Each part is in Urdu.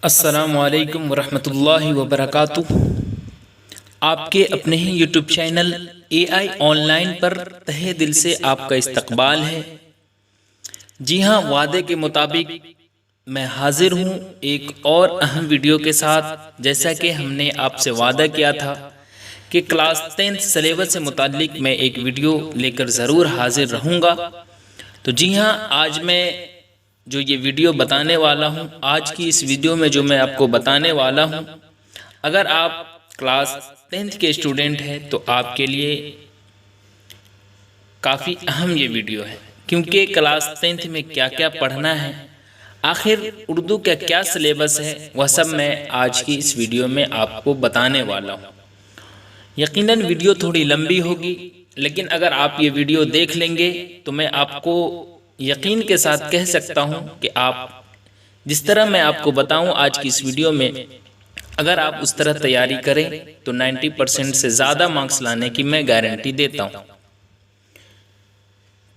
السلام علیکم ورحمۃ اللہ وبرکاتہ۔ آپ کے اپنے ہی YouTube channel A I online پر تہہ دل سے آپ کا استقبال ہے۔ جی ہاں، وعدے کے مطابق میں حاضر ہوں ایک اور اہم ویڈیو کے ساتھ۔ جیسا کہ ہم نے آپ سے وعدہ کیا تھا کہ کلاس 10 سلیبس سے متعلق میں ایک ویڈیو لے کر ضرور حاضر رہوں گا۔ تو جی ہاں، آج میں جو یہ ویڈیو بتانے والا ہوں، آج کی اس ویڈیو میں جو میں آپ کو بتانے والا ہوں، اگر آپ کلاس 10 کے اسٹوڈنٹ ہیں تو آپ کے لیے کافی اہم یہ ویڈیو ہے، کیونکہ کلاس 10 میں کیا کیا پڑھنا ہے، آخر اردو کا کیا سلیبس ہے، وہ سب میں آج کی اس ویڈیو میں آپ کو بتانے والا ہوں۔ یقیناً ویڈیو تھوڑی لمبی ہوگی، لیکن اگر آپ یہ ویڈیو دیکھ لیں گے تو میں آپ کو یقین کے ساتھ کہہ سکتا ہوں کہ آپ جس طرح میں آپ کو بتاؤں آج کی اس ویڈیو میں، اگر آپ اس طرح تیاری کریں تو 90% سے زیادہ مارکس لانے کی میں گارنٹی دیتا ہوں۔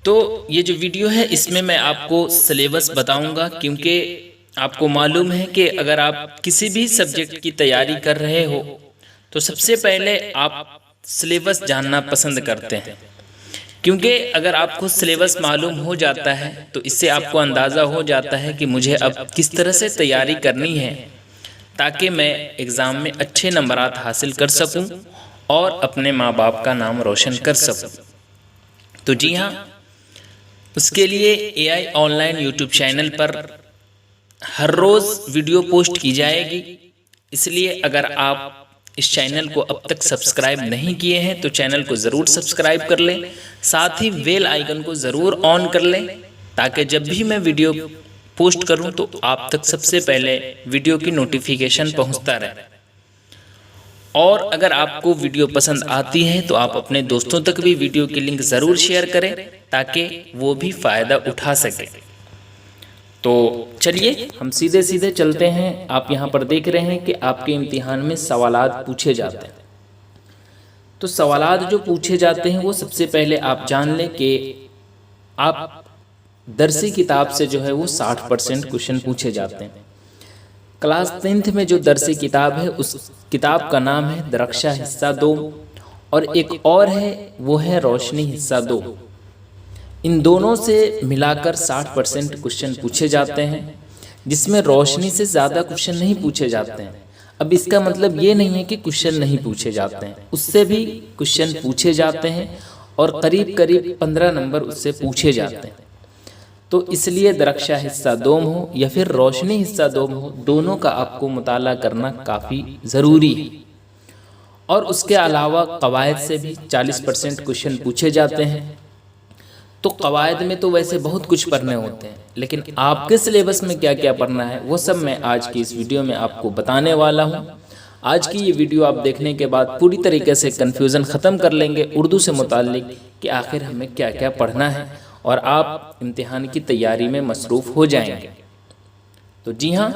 تو یہ جو ویڈیو ہے اس میں آپ کو سلیبس بتاؤں گا، کیونکہ آپ کو معلوم ہے کہ اگر آپ کسی بھی سبجیکٹ کی تیاری کر رہے ہو تو سب سے پہلے آپ سلیبس جاننا پسند کرتے ہیں، کیونکہ اگر آپ کو سلیبس معلوم ہو جاتا ہے تو اس سے آپ کو اندازہ ہو جاتا ہے کہ مجھے اب کس طرح سے تیاری کرنی ہے تاکہ میں ایگزام میں اچھے نمبرات حاصل کر سکوں اور اپنے ماں باپ کا نام روشن کر سکوں۔ تو جی ہاں، اس کے لیے A I online YouTube channel پر ہر روز ویڈیو پوسٹ کی جائے گی، اس لیے اگر آپ اس چینل کو اب تک سبسکرائب نہیں کیے ہیں تو چینل کو ضرور سبسکرائب کر لیں، ساتھ ہی بیل آئیکن کو ضرور آن کر لیں تاکہ جب بھی میں ویڈیو پوسٹ کروں تو آپ تک سب سے پہلے ویڈیو کی نوٹیفیکیشن پہنچتا رہے۔ اور اگر آپ کو ویڈیو پسند آتی ہے تو آپ اپنے دوستوں تک بھی ویڈیو کی لنک ضرور شیئر کریں تاکہ وہ بھی فائدہ اٹھا سکیں۔ تو چلیے ہم سیدھے چلتے ہیں۔ آپ یہاں پر دیکھ رہے ہیں کہ آپ کے امتحان میں سوالات پوچھے جاتے ہیں۔ تو سوالات جو پوچھے جاتے ہیں وہ سب سے پہلے آپ جان لیں کہ آپ درسی کتاب سے جو ہے وہ 60% کوشچن پوچھے جاتے ہیں۔ کلاس 10 میں جو درسی کتاب ہے اس کتاب کا نام ہے درخشاں حصہ 2، اور ایک اور ہے وہ ہے روشنی حصہ 2۔ ان دونوں سے ملا کر 60% کوشچن پوچھے جاتے ہیں، جس میں روشنی سے زیادہ کوشچن نہیں پوچھے جاتے ہیں۔ اب اس کا مطلب یہ نہیں ہے کہ کوشچن نہیں پوچھے جاتے ہیں، اس سے بھی کوشچن پوچھے جاتے ہیں اور قریب 15 نمبر اس سے پوچھے جاتے ہیں۔ تو اس لیے درخشاں حصہ 2 ہو یا پھر روشنی حصہ 2 ہو، دونوں کا آپ کو مطالعہ کرنا کافی ضروری ہے۔ اور اس کے علاوہ قواعد سے بھی 40% کوشچن پوچھے جاتے ہیں۔ تو قواعد میں تو ویسے بہت کچھ پڑھنے ہوتے ہیں، لیکن آپ کے سلیبس میں کیا کیا پڑھنا ہے وہ سب میں آج کی اس ویڈیو میں آپ کو بتانے والا ہوں۔ آج کی یہ ویڈیو آپ دیکھنے کے بعد پوری طریقے سے کنفیوژن ختم کر لیں گے اردو سے متعلق کہ آخر ہمیں کیا کیا پڑھنا ہے، اور آپ امتحان کی تیاری میں مصروف ہو جائیں گے۔ تو جی ہاں،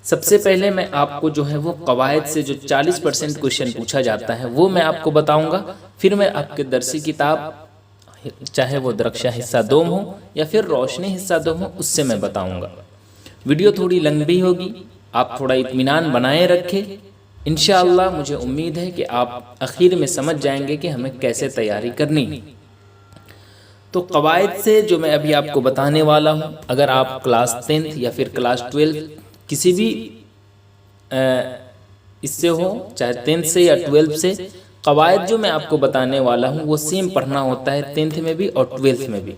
سب سے پہلے میں آپ کو جو ہے وہ قواعد سے جو 40% کوشچن پوچھا جاتا ہے وہ میں آپ کو بتاؤں گا، پھر میں آپ کے درسی کتاب چاہے وہ درخشاں حصہ 2 ہو یا پھر روشنی حصہ 2 ہو اس سے میں بتاؤں گا۔ ویڈیو تھوڑی لمبی ہوگی، آپ تھوڑا اطمینان بنائے رکھیں۔ انشاءاللہ مجھے امید ہے کہ آپ اخیر میں سمجھ جائیں گے کہ ہمیں کیسے تیاری کرنی ہے۔ تو قواعد سے جو میں ابھی آپ کو بتانے والا ہوں، اگر آپ کلاس 10 یا پھر کلاس 12 کسی بھی اس سے ہو، چاہے 10 سے یا 12 سے، قواعد جو میں آپ کو بتانے والا ہوں وہ سیم پڑھنا ہوتا ہے 10th میں بھی اور 12th میں بھی۔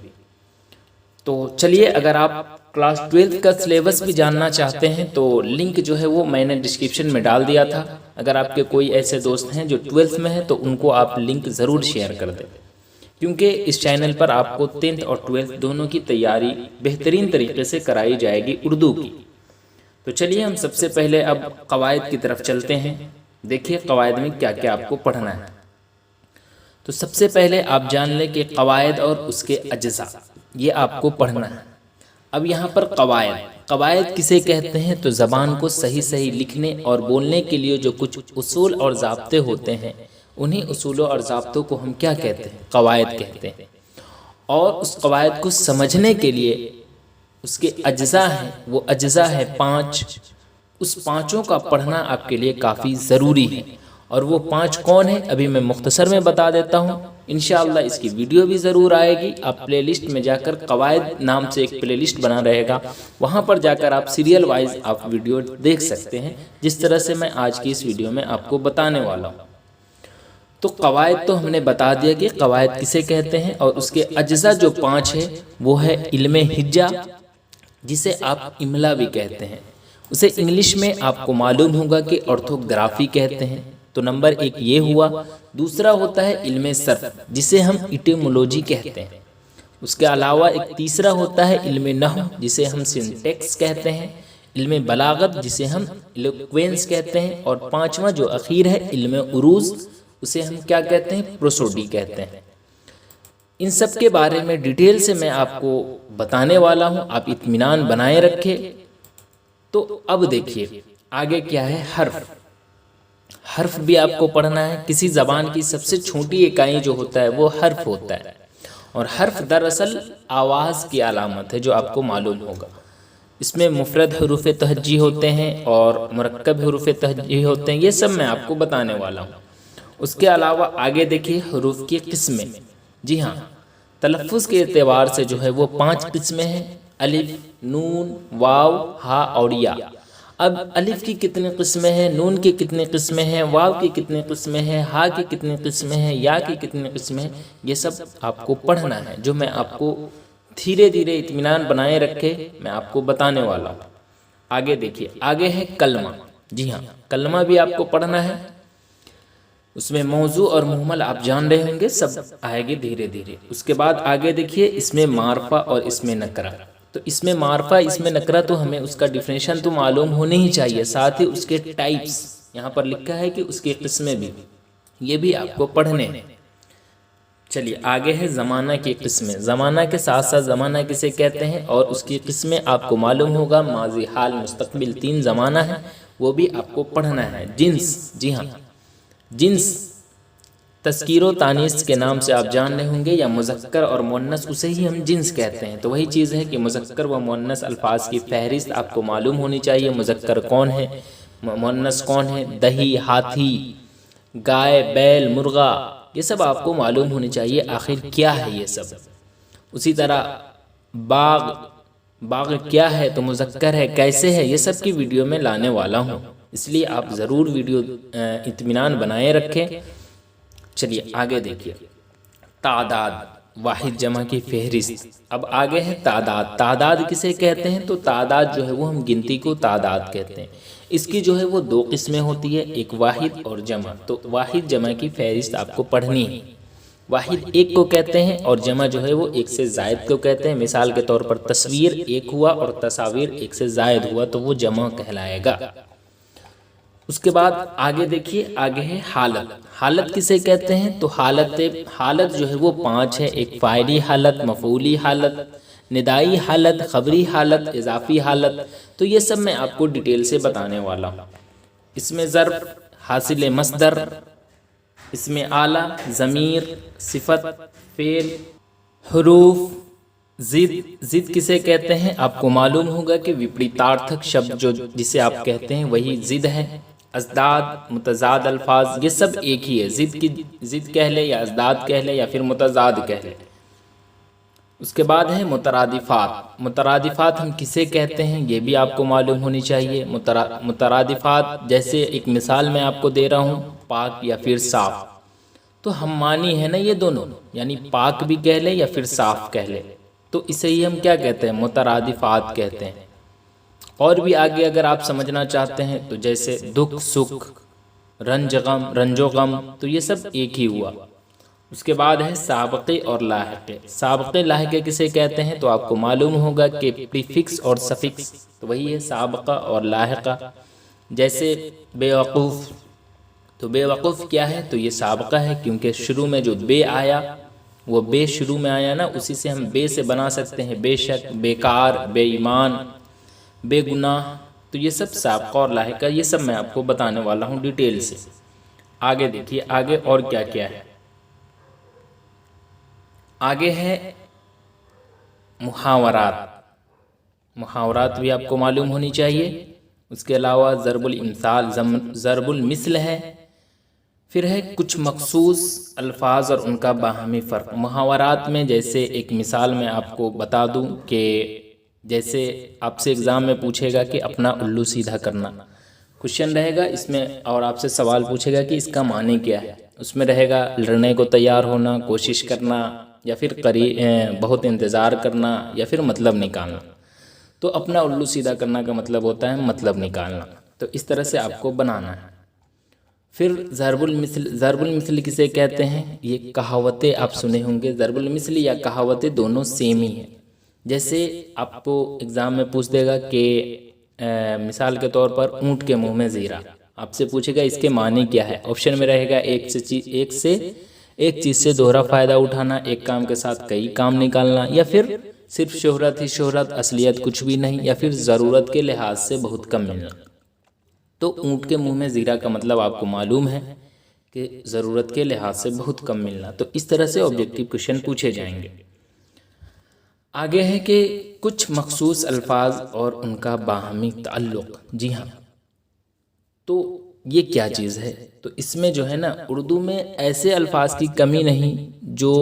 تو چلیے، اگر آپ کلاس 12 کا سلیبس بھی جاننا چاہتے ہیں تو لنک جو ہے وہ میں نے ڈسکرپشن میں ڈال دیا تھا۔ اگر آپ کے کوئی ایسے دوست ہیں جو 12th میں ہیں تو ان کو آپ لنک ضرور شیئر کر دیں، کیونکہ اس چینل پر آپ کو 10th اور 12th دونوں کی تیاری بہترین طریقے سے کرائی جائے گی اردو کی۔ تو چلیے ہم سب سے پہلے اب قواعد کی طرف چلتے ہیں۔ دیکھیے قواعد میں کیا کیا آپ کو پڑھنا ہے۔ تو سب سے پہلے آپ جان لیں کہ قواعد اور اس کے اجزاء یہ آپ کو پڑھنا ہے۔ اب یہاں پر قواعد کسے کہتے ہیں؟ تو زبان کو صحیح لکھنے اور بولنے کے لیے جو کچھ اصول اور ضابطے ہوتے ہیں، انہی اصولوں اور ضابطوں کو ہم کیا کہتے ہیں؟ قواعد کہتے ہیں۔ اور اس قواعد کو سمجھنے کے لیے اس کے اجزاء ہیں، وہ اجزاء ہے 5۔ اس پانچوں کا پڑھنا آپ کے لیے کافی ضروری ہے۔ اور وہ پانچ کون ہیں ابھی میں مختصر میں بتا دیتا ہوں، انشاءاللہ اس کی ویڈیو بھی ضرور آئے گی۔ آپ پلے لسٹ میں جا کر قواعد نام سے ایک پلے لسٹ بنا رہے گا، وہاں پر جا کر آپ سیریل وائز آپ ویڈیو دیکھ سکتے ہیں، جس طرح سے میں آج کی اس ویڈیو میں آپ کو بتانے والا ہوں۔ تو قواعد تو ہم نے بتا دیا کہ قواعد کسے کہتے ہیں، اور اس کے اجزاء جو پانچ ہے وہ ہے علم ہجہ، جسے آپ املا بھی کہتے ہیں، اسے انگلش میں آپ کو معلوم ہوگا کہ آرتھوگرافی کہتے ہیں۔ تو نمبر ایک یہ ہوا۔ دوسرا ہوتا ہے علم صرف، جسے ہم ایٹیمولوجی کہتے ہیں۔ اس کے علاوہ ایک تیسرا ہوتا ہے علم نحو، جسے ہم سنٹیکس کہتے ہیں، علم بلاغت جسے ہم ایلوکوینس کہتے ہیں، اور پانچواں جو اخیر ہے علم عروض، اسے ہم کیا کہتے ہیں، پروسوڈی کہتے ہیں۔ ان سب کے بارے میں ڈیٹیل سے میں آپ کو بتانے والا ہوں، آپ اطمینان بنائے رکھے۔ تو اب دیکھیے آگے کیا ہے، حرف۔ حرف بھی آپ کو پڑھنا ہے۔ کسی زبان کی سب سے چھوٹی اکائی جو ہوتا ہے وہ حرف ہوتا ہے، اور حرف دراصل آواز کی علامت ہے، جو آپ کو معلوم ہوگا۔ اس میں مفرد حروف تہجی ہوتے ہیں اور مرکب حروف تہجی ہوتے ہیں، یہ سب میں آپ کو بتانے والا ہوں۔ اس کے علاوہ آگے دیکھیے حروف کی قسمیں۔ جی ہاں، تلفظ کے اعتبار سے جو ہے وہ 5 قسمیں ہیں، الف، نون، واو، ہا اور یا۔ اب الف کی کتنی قسمیں ہیں، نون کی کتنی قسمیں ہیں، واو کی کتنی قسمیں ہیں، ہا کی کتنی قسمیں ہیں، یا کی کتنی قسمیں ہیں، یہ سب آپ کو پڑھنا ہے، جو میں آپ کو دھیرے دھیرے اطمینان بنائے رکھے میں آپ کو بتانے والا ہوں۔ آگے دیکھیے، آگے ہے کلمہ۔ جی ہاں، کلمہ بھی آپ کو پڑھنا ہے۔ اس میں موضوع اور مہمل آپ جان رہے ہوں گے، سب آئے گے دھیرے دھیرے۔ اس کے بعد آگے دیکھیے، اس میں معرفہ اور اس میں نکرہ۔ تو اس میں معرفہ، اس میں نکرہ، تو ہمیں اس کا ڈیفینیشن تو معلوم ہونے ہی چاہیے، ساتھ ہی اس کے ٹائپس، یہاں پر لکھا ہے کہ اس کی قسمیں بھی، یہ بھی آپ کو پڑھنے ہیں۔ چلیے آگے ہے زمانہ کی قسمیں۔ زمانہ کے ساتھ ساتھ زمانہ کسے کہتے ہیں اور اس کی قسمیں آپ کو معلوم ہوگا، ماضی، حال، مستقبل، 3 زمانہ ہیں، وہ بھی آپ کو پڑھنا ہے۔ جنس، جی ہاں، جنس تذکیر و تانیث کے نام سے آپ جان رہے ہوں گے، یا مذکر اور مؤنث، اسے ہی ہم جنس کہتے ہیں۔ تو وہی چیز ہے کہ مذکر و مؤنث الفاظ کی فہرست آپ کو معلوم ہونی چاہیے۔ مذکر کون ہے، مؤنث کون ہے، دہی، ہاتھی، گائے، بیل، مرغا، یہ سب آپ کو معلوم ہونی چاہیے، آخر کیا ہے یہ سب۔ اسی طرح باغ، باغ کیا ہے تو مذکر ہے، کیسے ہے، یہ سب کی ویڈیو میں لانے والا ہوں، اس لیے آپ ضرور ویڈیو اطمینان بنائے رکھیں۔ چلیے آگے دیکھیے، تعداد، واحد جمع کی فہرست۔ اب آگے ہے تعداد۔ تعداد کسے کہتے ہیں، تو تعداد جو ہے وہ ہم گنتی کو تعداد کہتے ہیں۔ اس کی جو ہے وہ 2 قسمیں ہوتی ہے، ایک واحد اور جمع۔ تو واحد جمع کی فہرست آپ کو پڑھنی ہے۔ واحد ایک کو کہتے ہیں اور جمع جو ہے وہ ایک سے زائد کو کہتے ہیں۔ مثال کے طور پر تصویر ایک ہوا اور تصاویر ایک سے زائد ہوا تو وہ جمع کہلائے گا۔ اس کے بعد آگے دیکھیے، آگے ہے حالت۔ حالت کسے کہتے ہیں، تو حالت جو ہے وہ 5 ہے، ایک فاعلی حالت، مفعولی حالت، ندائی حالت، خبری حالت، اضافی حالت۔ تو یہ سب میں آپ کو ڈیٹیل سے بتانے والا ہوں۔ اس میں ظرف، حاصل مصدر، اس میں آلہ، ضمیر، صفت، فعل، حروف، ضد۔ ضد کسے کہتے ہیں، آپ کو معلوم ہوگا کہ وپریتارتھک شبد جسے آپ کہتے ہیں وہی ضد ہے۔ ازداد، متضاد الفاظ، یہ سب ایک ہی ہے، ضد کہہ لے یا ازداد کہہ لے یا پھر متضاد کہہ لے۔ اس کے بعد ہے مترادفات۔ مترادفات ہم کسے کہتے ہیں یہ بھی آپ کو معلوم ہونی چاہیے۔ مترادفات جیسے ایک مثال میں آپ کو دے رہا ہوں، پاک یا پھر صاف، تو ہم معنی ہے نا یہ دونوں، یعنی پاک بھی کہہ لے یا پھر صاف کہہ لے، تو اسے ہی ہم کیا کہتے ہیں، مترادفات کہتے ہیں۔ اور بھی آگے اگر آپ سمجھنا چاہتے ہیں تو جیسے دکھ، سکھ، رنج، غم، رنج و غم، تو یہ سب ایک ہی ہوا۔ اس کے بعد ہے سابقے اور لاحقے۔ سابقے لاحقے کسے کہتے ہیں تو آپ کو معلوم ہوگا کہ پریفکس اور سفکس، تو وہی ہے سابقہ اور لاحقہ۔ جیسے بے وقوف، تو بے وقوف کیا ہے، تو یہ سابقہ ہے، کیونکہ شروع میں جو بے آیا وہ بے شروع میں آیا نا، اسی سے ہم بے سے بنا سکتے ہیں بے شک، بیکار، بے ایمان، بے گناہ، تو یہ سب سابقہ اور لاحقہ، یہ سب میں آپ کو بتانے والا ہوں ڈیٹیل سے۔ آگے دیکھیے، آگے اور کیا کیا ہے۔ آگے ہے محاورات۔ محاورات بھی آپ کو معلوم ہونی چاہیے۔ اس کے علاوہ ضرب الامثال ضرب المثل ہے، پھر ہے کچھ مخصوص الفاظ اور ان کا باہمی فرق۔ محاورات میں جیسے ایک مثال میں آپ کو بتا دوں کہ جیسے آپ سے ایگزام میں پوچھے گا کہ اپنا الو سیدھا کرنا، کوشچن رہے گا اس میں، اور آپ سے سوال پوچھے گا کہ اس کا معنی کیا ہے، اس میں رہے گا لڑنے کو تیار ہونا، کوشش کرنا، یا پھر بہت انتظار کرنا، یا پھر مطلب نکالنا۔ تو اپنا الو سیدھا کرنا کا مطلب ہوتا ہے مطلب نکالنا، تو اس طرح سے آپ کو بنانا ہے۔ پھر ضرب المثل کسے کہتے ہیں؟ یہ کہاوتیں آپ سنے ہوں گے، ضرب المثل یا کہاوتیں دونوں سیم ہی ہیں۔ جیسے آپ کو ایگزام میں پوچھ دے گا کہ مثال کے طور پر اونٹ کے منہ میں زیرہ، آپ سے پوچھے گا اس کے معنی کیا ہے، آپشن میں رہے گا ایک چیز سے دوہرا فائدہ اٹھانا، ایک کام کے ساتھ کئی کام نکالنا، یا پھر صرف شہرت ہی شہرت، اصلیت کچھ بھی نہیں، یا پھر ضرورت کے لحاظ سے بہت کم ملنا۔ تو اونٹ کے منہ میں زیرہ کا مطلب آپ کو معلوم ہے کہ ضرورت کے لحاظ سے بہت کم ملنا۔ تو اس طرح سے آبجیکٹیو کویشچن پوچھے جائیں گے۔ آگے ہے کہ کچھ مخصوص الفاظ اور ان کا باہمی تعلق۔ جی ہاں، تو یہ کیا چیز ہے؟ تو اس میں جو ہے نا، اردو میں ایسے الفاظ کی کمی نہیں جو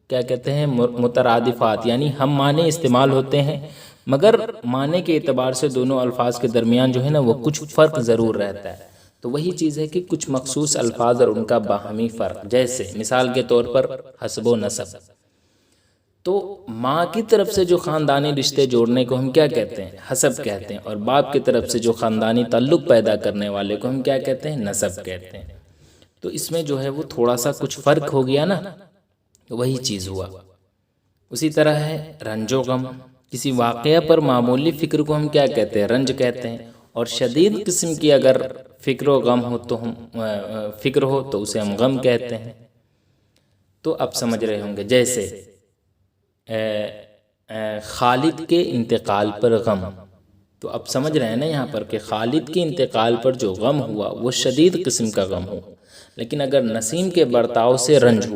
کیا کہتے ہیں مترادفات، یعنی ہم معنی استعمال ہوتے ہیں، مگر معنی کے اعتبار سے دونوں الفاظ کے درمیان جو ہے نا وہ کچھ فرق ضرور رہتا ہے۔ تو وہی چیز ہے کہ کچھ مخصوص الفاظ اور ان کا باہمی فرق، جیسے مثال کے طور پر حسب و نسب۔ تو ماں کی طرف سے جو خاندانی رشتے جوڑنے کو ہم کیا کہتے ہیں؟ حسب کہتے ہیں، اور باپ کی طرف سے جو خاندانی تعلق پیدا کرنے والے کو ہم کیا کہتے ہیں؟ نسب کہتے ہیں۔ تو اس میں جو ہے وہ تھوڑا سا کچھ فرق ہو گیا نا، تو وہی چیز ہوا۔ اسی طرح ہے رنج و غم، کسی واقعہ پر معمولی فکر کو ہم کیا کہتے ہیں؟ رنج کہتے ہیں، اور شدید قسم کی اگر فکر و غم ہو تو فکر ہو تو اسے ہم غم کہتے ہیں۔ تو اب سمجھ رہے ہوں گے، جیسے خالد کے انتقال پر غم، تو اب سمجھ رہے ہیں نا یہاں پر کہ خالد کے انتقال پر جو غم ہوا وہ شدید قسم کا غم ہوا، لیکن اگر نسیم کے برتاؤ سے رنج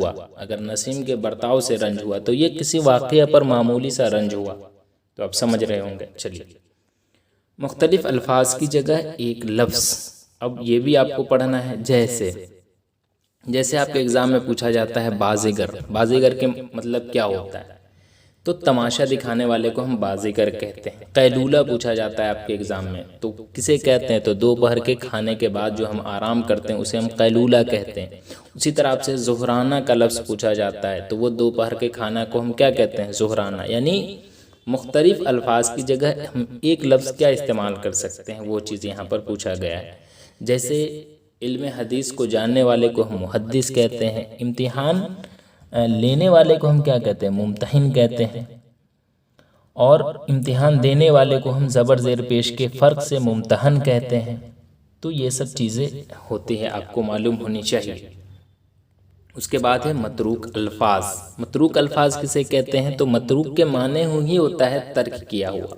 ہوا تو یہ کسی واقعہ پر معمولی سا رنج ہوا۔ تو اب سمجھ رہے ہوں گے۔ چلیے، مختلف الفاظ کی جگہ ایک لفظ، اب یہ بھی آپ کو پڑھنا ہے۔ جیسے آپ کے ایگزام میں پوچھا جاتا ہے بازیگر کے مطلب کیا ہوتا ہے؟ تو تماشا دکھانے والے کو ہم بازیگر کہتے ہیں۔ قیلولہ پوچھا جاتا ہے آپ کے ایگزام میں، تو کسے کہتے ہیں؟ تو دوپہر کے کھانے کے بعد جو ہم آرام کرتے ہیں اسے ہم قیلولہ کہتے ہیں۔ اسی طرح آپ سے ظہرانہ کا لفظ پوچھا جاتا ہے، تو وہ دوپہر کے کھانا کو ہم کیا کہتے ہیں؟ ظہرانہ۔ یعنی مختلف الفاظ کی جگہ ہم ایک لفظ کیا استعمال کر سکتے ہیں، وہ چیز یہاں پر پوچھا گیا ہے۔ جیسے علم حدیث کو جاننے والے کو ہم محدث کہتے ہیں، امتحان لینے والے کو ہم کیا کہتے ہیں؟ ممتحن کہتے ہیں، اور امتحان دینے والے کو ہم زبر زیر پیش کے فرق سے ممتحن کہتے ہیں۔ تو یہ سب چیزیں ہوتی ہیں، آپ کو معلوم ہونی چاہیے۔ اس کے بعد ہے متروک الفاظ۔ متروک الفاظ کسے کہتے ہیں؟ تو متروک کے معنی ہی ہوتا ہے ترک کیا ہوا۔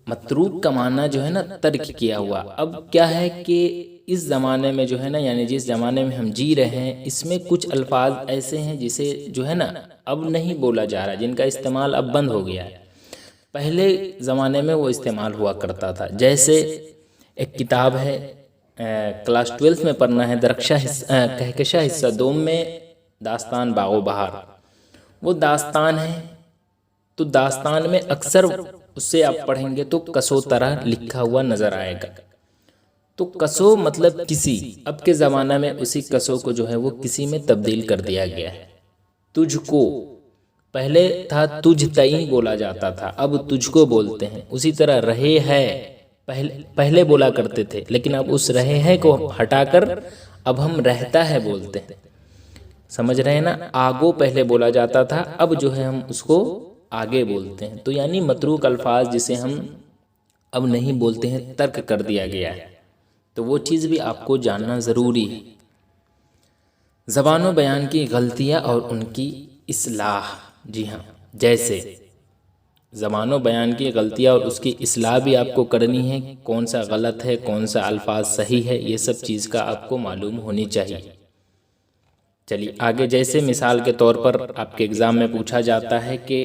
متروک کا معنی جو ہے نا ترک کیا ہوا۔ اب کیا ہے کہ اس زمانے میں جو ہے نا، یعنی جس زمانے میں ہم جی رہے ہیں، اس میں کچھ الفاظ ایسے ہیں جسے جو ہے نا اب نہیں بولا جا رہا، جن کا استعمال اب بند ہو گیا ہے۔ پہلے زمانے میں وہ استعمال ہوا کرتا تھا۔ جیسے ایک کتاب ہے، کلاس 12 میں پڑھنا ہے، کہکشاں حصہ دوم میں داستان باغ و بہار۔ وہ داستان ہے، تو داستان میں اکثر اس سے آپ پڑھیں گے تو کسو طرح لکھا ہوا نظر آئے گا۔ تو کسو مطلب کسی، اب کے زمانہ میں اسی کسو کو جو ہے وہ کسی میں تبدیل کر دیا گیا ہے۔ تجھ کو، پہلے تھا تجھ تئیں بولا جاتا تھا، اب تجھ کو بولتے ہیں۔ اسی طرح رہے ہے، پہلے بولا کرتے تھے، لیکن اب اس رہے ہے کو ہٹا کر اب ہم رہتا ہے بولتے ہیں۔ سمجھ رہے ہیں نا؟ آگو پہلے بولا جاتا تھا، اب جو ہے ہم اس کو آگے بولتے ہیں۔ تو یعنی متروک الفاظ جسے ہم اب نہیں بولتے ہیں، ترک کر دیا گیا ہے۔ تو وہ چیز بھی آپ کو جاننا ضروری ہے۔ زبان و بیان کی غلطیاں اور ان کی اصلاح۔ جی ہاں، جیسے زبان و بیان کی غلطیاں اور اس کی اصلاح بھی آپ کو کرنی ہے، کون سا غلط ہے، کون سا الفاظ صحیح ہے، یہ سب چیز کا آپ کو معلوم ہونی چاہیے۔ چلیے آگے، جیسے مثال کے طور پر آپ کے ایگزام میں پوچھا جاتا ہے کہ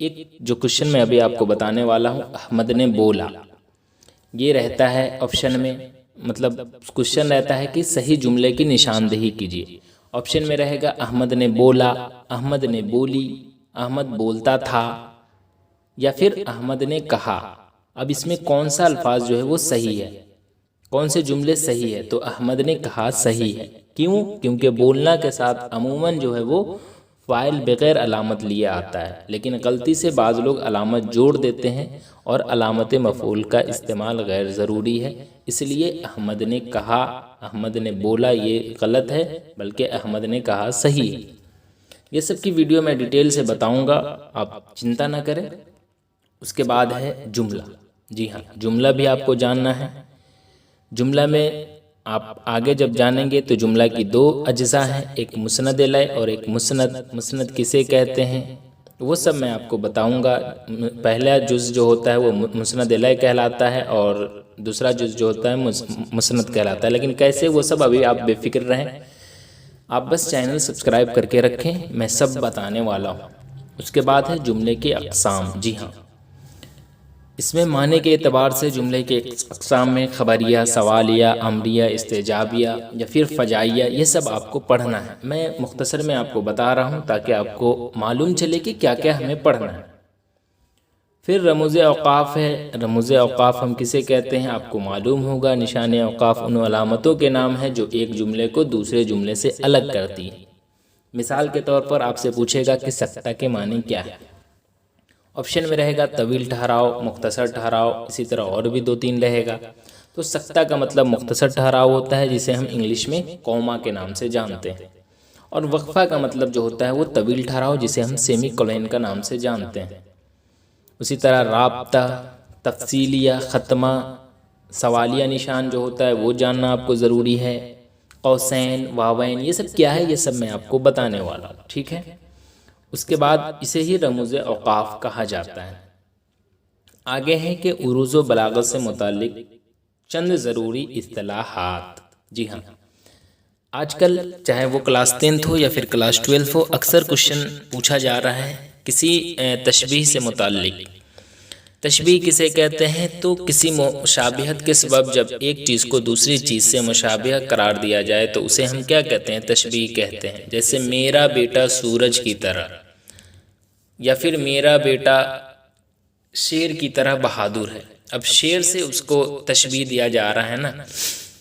ایک جو کوشچن میں ابھی آپ کو بتانے والا ہوں، احمد نے بولا، یہ رہتا ہے آپشن میں، مطلب کوشچن رہتا ہے کہ صحیح جملے کی نشاندہی کیجیے۔ آپشن میں رہے گا احمد نے بولا، احمد نے بولی، احمد بولتا تھا، یا پھر احمد نے کہا۔ اب اس میں کون سا الفاظ جو ہے وہ صحیح ہے، کون سے جملے صحیح ہے؟ تو احمد نے کہا صحیح ہے۔ کیوں؟ کیونکہ بولنا کے ساتھ عموماً جو ہے وہ فاعل بغیر علامت لیے آتا ہے، لیکن غلطی سے بعض لوگ علامت جوڑ دیتے ہیں اور علامت مفعول کا استعمال غیر ضروری ہے، اس لیے احمد نے کہا، احمد نے بولا یہ غلط ہے، بلکہ احمد نے کہا صحیح ہے۔ یہ سب کی ویڈیو میں ڈیٹیل سے بتاؤں گا، آپ چنتا نہ کریں۔ اس کے بعد ہے جملہ۔ جی ہاں، جملہ بھی آپ کو جاننا ہے۔ جملہ میں آپ آگے جب جانیں گے تو جملہ کی دو اجزاء ہیں، ایک مسند الیہ اور ایک مسند۔ مسند کسے کہتے ہیں وہ سب میں آپ کو بتاؤں گا۔ پہلا جز جو ہوتا ہے وہ مسند الیہ کہلاتا ہے اور دوسرا جز جو ہوتا ہے مسند کہلاتا ہے، لیکن کیسے وہ سب ابھی آپ بے فکر رہیں، آپ بس چینل سبسکرائب کر کے رکھیں، میں سب بتانے والا ہوں۔ اس کے بعد ہے جملے کے اقسام۔ جی ہاں، اس میں معنی کے اعتبار سے جملے کے اقسام میں خبریہ، سوالیہ، امریہ، استجابیہ یا پھر فجائیہ، یہ سب آپ کو پڑھنا ہے۔ میں مختصر میں آپ کو بتا رہا ہوں تاکہ آپ کو معلوم چلے کہ کیا کیا ہمیں پڑھنا ہے۔ پھر رموز اوقاف ہے۔ رموز اوقاف ہم کسے کہتے ہیں آپ کو معلوم ہوگا۔ نشان اوقاف ان علامتوں کے نام ہیں جو ایک جملے کو دوسرے جملے سے الگ کرتی ہیں۔ مثال کے طور پر آپ سے پوچھے گا کہ سکتہ کے معنی کیا ہے؟ آپشن میں رہے گا طویل ٹھہراؤ، مختصر ٹھہراؤ، اسی طرح اور بھی دو تین رہے گا۔ تو سکتہ کا مطلب مختصر ٹھہراؤ ہوتا ہے جسے ہم انگلش میں کوما کے نام سے جانتے ہیں، اور وقفہ کا مطلب جو ہوتا ہے وہ طویل ٹھہراؤ جسے ہم سیمی کولن کا نام سے جانتے ہیں۔ اسی طرح رابطہ، تفصیلیہ، ختمہ، سوالیہ نشان جو ہوتا ہے وہ جاننا آپ کو ضروری ہے۔ قوسین، واوین، یہ سب کیا ہے یہ سب میں آپ کو بتانے والا ہوں، ٹھیک ہے۔ اس کے بعد اسے ہی رموز اوقاف کہا جاتا ہے۔ آگے ہے کہ عروض و بلاغت سے متعلق چند ضروری اصطلاحات۔ جی ہاں، آج کل چاہے وہ کلاس 10 ہو یا پھر کلاس 12 ہو، اکثر کوشچن پوچھا جا رہا ہے کسی تشبیہ سے متعلق۔ تشبیہ کسے کہتے ہیں؟ تو کسی مشابہت کے سبب جب ایک چیز کو دوسری چیز سے مشابہ قرار دیا جائے تو اسے ہم کیا کہتے ہیں؟ تشبیہ کہتے ہیں۔ جیسے میرا بیٹا سورج کی طرح، یا پھر میرا بیٹا شیر کی طرح بہادر ہے۔ اب شیر سے اس کو تشبیہ دیا جا رہا ہے نا،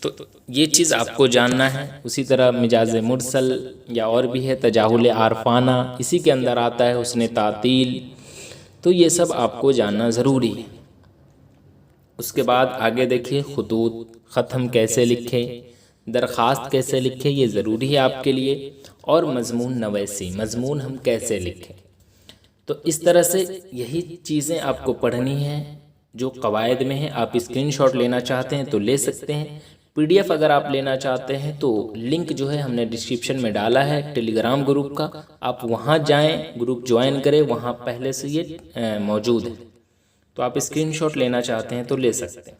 تو یہ چیز آپ کو جاننا ہے۔ اسی طرح مجاز مرسل یا اور بھی ہے، تجاہل عارفانہ، اسی کے اندر آتا ہے حسن تعطیل، تو یہ سب آپ کو جاننا ضروری ہے۔ اس کے بعد آگے دیکھیے خطوط، خط ہم کیسے لکھیں، درخواست کیسے لکھیں، یہ ضروری ہے آپ کے لیے، اور مضمون نویسی، مضمون ہم کیسے لکھیں۔ تو اس طرح سے یہی چیزیں آپ کو پڑھنی ہیں جو قواعد میں ہیں۔ آپ اسکرین شاٹ لینا چاہتے ہیں تو لے سکتے ہیں، پی ڈی ایف اگر آپ لینا چاہتے ہیں تو لنک جو ہے ہم نے ڈسکرپشن میں ڈالا ہے ٹیلی گرام گروپ کا، آپ وہاں جائیں، گروپ جوائن کریں، وہاں پہلے سے یہ موجود ہے، تو آپ اسکرین شاٹ لینا چاہتے ہیں تو لے سکتے ہیں۔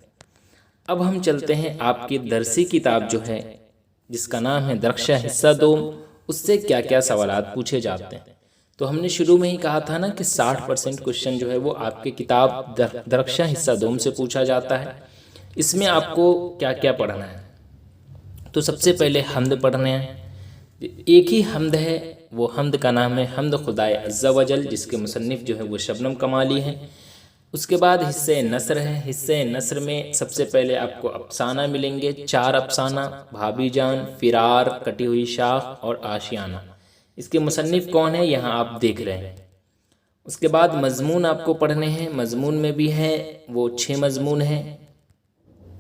اب ہم چلتے ہیں آپ کی درسی کتاب جو ہے جس کا نام ہے درخشاں حصہ دوم، اس سے کیا کیا سوالات پوچھے جاتے ہیں۔ تو ہم نے شروع میں ہی کہا تھا نا کہ 60% کوشچن جو ہے وہ آپ کے کتاب درخشاں حصہ دوم سے پوچھا جاتا ہے۔ اس میں آپ کو کیا کیا پڑھنا ہے؟ تو سب سے پہلے حمد پڑھنے ہیں۔ ایک ہی حمد ہے، وہ حمد کا نام ہے حمد خدائے عز و جل، جس کے مصنف جو ہے وہ شبنم کمالی ہیں۔ اس کے بعد حصہ نثر ہے۔ حصہ نثر میں سب سے پہلے آپ کو افسانہ ملیں گے، 4 افسانہ، بھابھی جان، فرار، کٹی ہوئی شاخ اور آشیانہ۔ اس کے مصنف کون ہیں یہاں آپ دیکھ رہے ہیں۔ اس کے بعد مضمون آپ کو پڑھنے ہیں۔ مضمون میں بھی ہے وہ 6 مضمون ہیں۔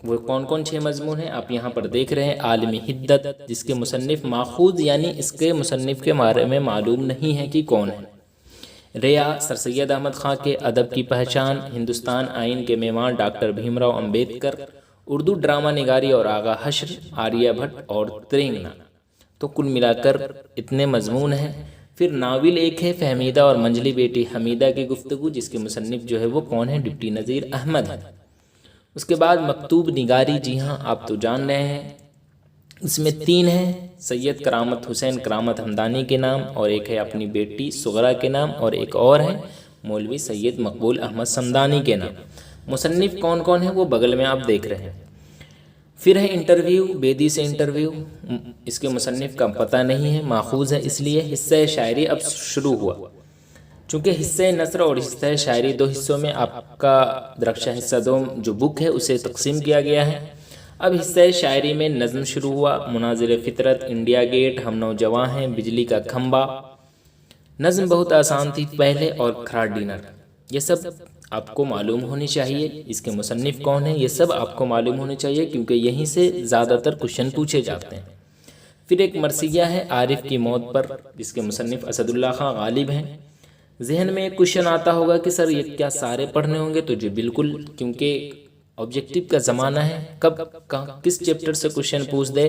وہ کون کون 6 مضمون ہیں آپ یہاں پر دیکھ رہے ہیں۔ عالم حدت، جس کے مصنف ماخوذ یعنی اس کے مصنف کے بارے میں معلوم نہیں ہے کہ کون ہے۔ ریا، سر سید احمد خان کے ادب کی پہچان، ہندوستان آئین کے معمار ڈاکٹر بھیم راؤ امبیڈکر، اردو ڈرامہ نگاری اور آغا حشر، آریہ بھٹ اور ترنگنا۔ تو کل ملا کر اتنے مضمون ہیں۔ پھر ناول ایک ہے، فہمیدہ اور منجلی بیٹی حمیدہ کی گفتگو، جس کے مصنف جو ہے وہ کون ہے؟ ڈپٹی نذیر احمد ہے۔ اس کے بعد مکتوب نگاری، جی ہاں آپ تو جان رہے ہیں، اس میں 3 ہیں، سید کرامت حسین کرامت ہمدانی کے نام، اور ایک ہے اپنی بیٹی صغرا کے نام، اور ایک اور ہے مولوی سید مقبول احمد صمدانی کے نام۔ مصنف کون کون ہیں وہ بغل میں آپ دیکھ رہے ہیں۔ پھر ہے انٹرویو، بیدی سے انٹرویو، اس کے مصنف کا پتہ نہیں ہے، ماخوذ ہے اس لیے۔ حصہ شاعری اب شروع ہوا، چونکہ حصہ نثر اور حصہ شاعری دو حصوں میں آپ کا درخشاں حصہ دوم جو بک ہے اسے تقسیم کیا گیا ہے۔ اب حصہ شاعری میں نظم شروع ہوا، مناظر فطرت، انڈیا گیٹ، ہم نوجواں ہیں، بجلی کا کھمبا۔ نظم بہت آسان تھی پہلے، اور کھراٹ ڈنر، یہ سب آپ کو معلوم ہونی چاہیے۔ اس کے مصنف کون ہیں یہ سب آپ کو معلوم ہونے چاہیے، کیونکہ یہیں سے زیادہ تر کوشچن پوچھے جاتے ہیں۔ پھر ایک مرثیہ ہے عارف کی موت پر، جس کے مصنف اسد اللہ خان غالب ہیں۔ ذہن میں ایک کوشچن آتا ہوگا کہ سر یہ کیا سارے پڑھنے ہوں گے؟ تو جی بالکل، کیونکہ آبجیکٹیو کا زمانہ ہے، کب کس چیپٹر سے کوشچن پوچھ دے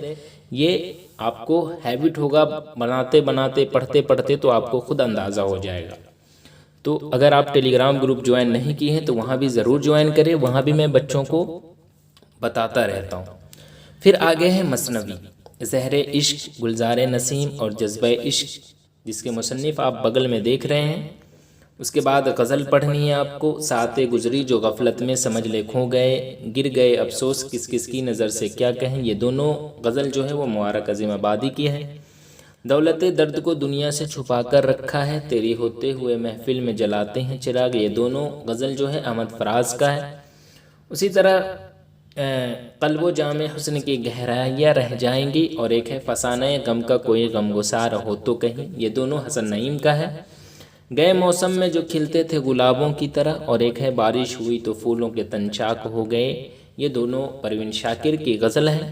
یہ آپ کو ہیبٹ ہوگا، بناتے بناتے پڑھتے پڑھتے تو آپ کو خود اندازہ ہو جائے گا۔ تو اگر آپ ٹیلی گرام گروپ جوائن نہیں کی ہیں تو وہاں بھی ضرور جوائن کریں، وہاں بھی میں بچوں کو بتاتا رہتا ہوں۔ پھر آگے ہے مثنوی، زہر عشق، گلزار نسیم اور جذبہ عشق، جس کے مصنف آپ بغل میں دیکھ رہے ہیں۔ اس کے بعد غزل پڑھنی ہے آپ کو، ساعتیں گزری جو غفلت میں سمجھ لے کھو گئے، گر گئے افسوس کس کس کی نظر سے کیا کہیں، یہ دونوں غزل جو ہے وہ مبارک عظیم آبادی کی ہے۔ دولت درد کو دنیا سے چھپا کر رکھا ہے، تیری ہوتے ہوئے محفل میں جلاتے ہیں چراغ، یہ دونوں غزل جو ہے احمد فراز کا ہے۔ اسی طرح قلب و جام حسن کی گہرائیاں رہ جائیں گی، اور ایک ہے فسانہ غم کا کوئی غم گسار ہو تو کہیں، یہ دونوں حسن نعیم کا ہے۔ گئے موسم میں جو کھلتے تھے گلابوں کی طرح، اور ایک ہے بارش ہوئی تو پھولوں کے تن چاک ہو گئے، یہ دونوں پروین شاکر کی غزل ہے۔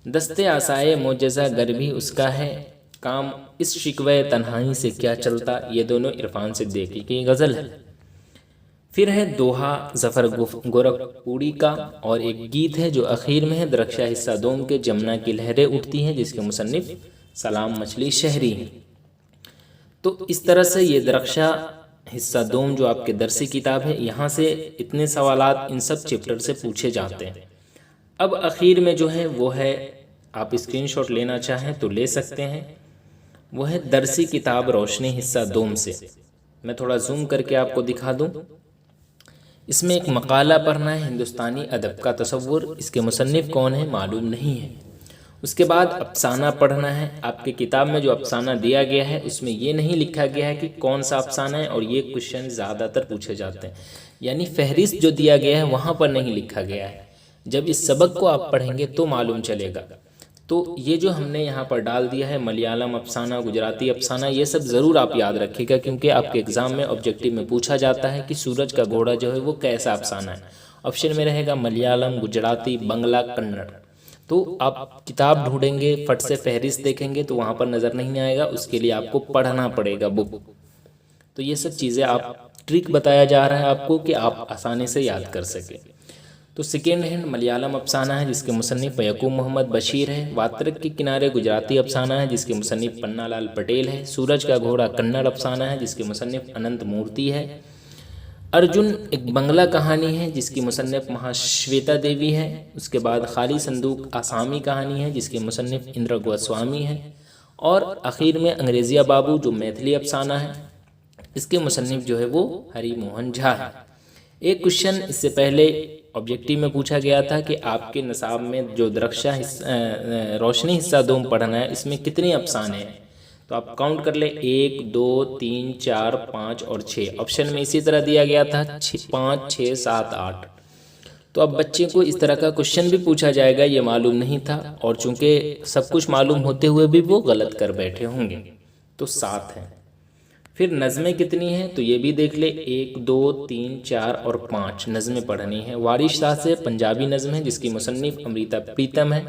دستے آسائے معجزہ گر بھی اس کا ہے، کام اس شکوے تنہائی سے کیا چلتا، یہ دونوں عرفان صدیقی کی غزل ہے۔ پھر ہے دوہا ظفر گورکھپوری کا، اور ایک گیت ہے جو اخیر میں ہے، درخشاں حصہ دوم کے جمنا کی لہریں اٹھتی ہیں، جس کے مصنف سلام مچھلی شہری ہیں۔ تو اس طرح سے یہ درخشاں حصہ دوم جو آپ کے درسی کتاب ہے، یہاں سے اتنے سوالات ان سب چیپٹر سے پوچھے جاتے ہیں۔ اب اخیر میں جو ہے وہ ہے، آپ اسکرین شاٹ لینا چاہیں تو لے سکتے ہیں، وہ ہے درسی کتاب روشنی حصہ دوم سے۔ میں تھوڑا زوم کر کے آپ کو دکھا دوں۔ اس میں ایک مقالہ پڑھنا ہے، ہندوستانی ادب کا تصور، اس کے مصنف کون ہیں معلوم نہیں ہے۔ اس کے بعد افسانہ پڑھنا ہے۔ آپ کی کتاب میں جو افسانہ دیا گیا ہے اس میں یہ نہیں لکھا گیا ہے کہ کون سا افسانہ ہے، اور یہ کوشچن زیادہ تر پوچھے جاتے ہیں، یعنی فہرست جو دیا گیا ہے وہاں پر نہیں لکھا گیا ہے۔ جب اس سبق کو آپ پڑھیں گے تو معلوم چلے گا۔ تو یہ جو ہم نے یہاں پر ڈال دیا ہے، ملیالم افسانہ، گجراتی افسانہ، یہ سب ضرور آپ یاد رکھے گا، کیونکہ آپ کے ایگزام میں آبجیکٹیو میں پوچھا جاتا ہے کہ سورج کا گھوڑا جو ہے وہ کیسا افسانہ ہے۔ آپشن میں رہے گا ملیالم، گجراتی، بنگلہ، کنڑ۔ تو آپ کتاب ڈھونڈیں گے، فٹ سے فہرست دیکھیں گے تو وہاں پر نظر نہیں آئے گا، اس کے لیے آپ کو پڑھنا پڑے گا بک۔ تو یہ سب چیزیں آپ ٹرک بتایا جا رہا ہے آپ کو کہ آپ آسانی سے یاد کر سکیں۔ تو سیکنڈ ہینڈ ملیالم افسانہ ہے جس کے مصنف یعقوب محمد بشیر ہے۔ واترک کے کنارے گجراتی افسانہ ہے جس کے مصنف پنّا لال پٹیل ہے۔ سورج کا گھوڑا کنڑ افسانہ ہے جس کے مصنف اننت مورتی ہے۔ ارجن ایک بنگلہ کہانی ہے جس کی مصنف مہاشویتا دیوی ہے۔ اس کے بعد خالی صندوق آسامی کہانی ہے جس کے مصنف اندر گوسوامی ہے۔ اور اخیر میں انگریزیہ بابو جو میتھلی افسانہ ہے، اس کے مصنف جو ہے وہ ہری موہن جھا ہے۔ ایک کوشچن اس سے پہلے آبجیکٹیو میں پوچھا گیا تھا کہ آپ کے نصاب میں جو درخشاں روشنی حصہ دوم پڑھنا ہے اس میں کتنے افسانے ہیں؟ تو آپ کاؤنٹ کر لیں، 1 2 3 4 5 اور 6۔ آپشن میں اسی طرح دیا گیا تھا 5 6 7 8۔ تو اب بچے کو اس طرح کا کوشچن بھی پوچھا جائے گا، یہ معلوم نہیں تھا، اور چونکہ سب کچھ معلوم ہوتے ہوئے بھی وہ غلط کر بیٹھے ہوں گے، تو 7 ہیں۔ پھر نظمیں کتنی ہیں تو یہ بھی دیکھ لے، 1 2 3 4 اور 5 نظمیں پڑھنی ہیں۔ وارث شاہ سے پنجابی نظم ہے جس کی مصنف امریتا پریتم ہے۔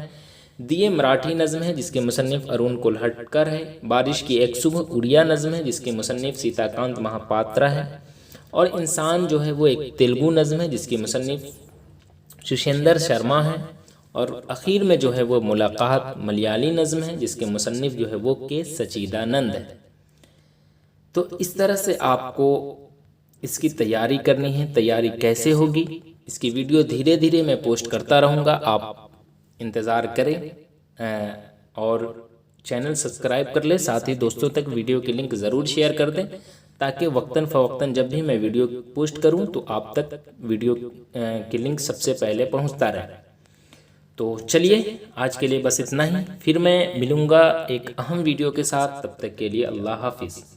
دیے مراٹھی نظم ہے جس کے مصنف ارون کولہٹکر ہے۔ بارش کی ایک صبح اڑیا نظم ہے جس کے مصنف سیتا کانت مہاپاترا ہے۔ اور انسان جو ہے وہ ایک تیلگو نظم ہے جس کی مصنف ششیندر شرما ہے۔ اور اخیر میں جو ہے وہ ملاقات ملیالی نظم ہے جس کے مصنف جو ہے وہ کے سچیدانند ہے۔ تو اس طرح سے آپ کو اس کی تیاری کرنی ہے۔ تیاری کیسے ہوگی اس کی ویڈیو دھیرے دھیرے میں پوسٹ کرتا رہوں گا، آپ انتظار کریں، اور چینل سبسکرائب کر لیں، ساتھ ہی دوستوں تک ویڈیو کی لنک ضرور شیئر کر دیں تاکہ وقتاً فوقتاً جب بھی میں ویڈیو پوسٹ کروں تو آپ تک ویڈیو کی لنک سب سے پہلے پہنچتا رہے۔ تو چلیے آج کے لیے بس اتنا ہی، پھر میں ملوں گا ایک اہم ویڈیو کے ساتھ، تب تک کے لیے اللہ حافظ۔